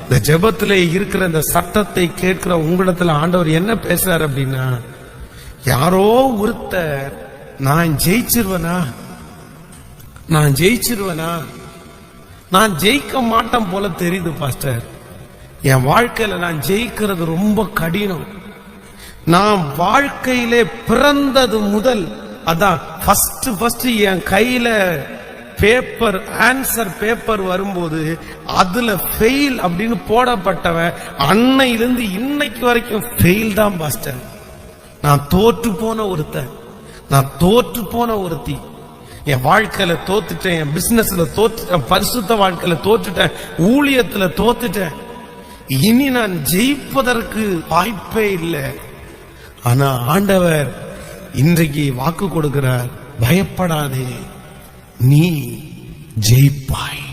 இந்த ஜெபத்துல இருக்கிற இந்த சத்தத்தை கேட்கிற உங்களிடத்துல ஆண்டவர் என்ன பேசுறாரு அப்படின்னா, யாரோ ஒருத்தர் நான் ஜெயிச்சிருவனா, நான் ஜெயிச்சிருவனா, நான் ஜெயிக்க மாட்டேன் போல தெரியுது பாஸ்டர். என் வாழ்க்கையில நான் ஜெயிக்கிறது ரொம்ப கடினம். நான் வாழ்க்கையிலே பிறந்தது முதல் அதான் ஃபர்ஸ்ட் என் கையில பேப்பர், ஆன்சர் பேப்பர் வரும்போது அதுல ஃபெயில் அப்படின்னு போடப்பட்டவன் அன்னையிலிருந்து இன்னைக்கு வரைக்கும் ஃபெயில் தான் பாஸ்டர். நான் தோற்று போன ஒருத்தன், நான் தோற்று போன ஒருத்தி. என் வாழ்க்கையில தோத்துட்டேன், என் பிசினஸ்ல தோத்துட்டேன், பரிசுத்த வாழ்க்கையில தோத்துட்டேன், ஊழியத்துல தோத்துட்டேன். இனி நான் ஜெயிப்பதற்கு வாய்ப்பே இல்லை. ஆனா ஆண்டவர் இன்றைக்கு வாக்கு கொடுக்கிறார், பயப்படாதே, நீ ஜெயிப்பாய்.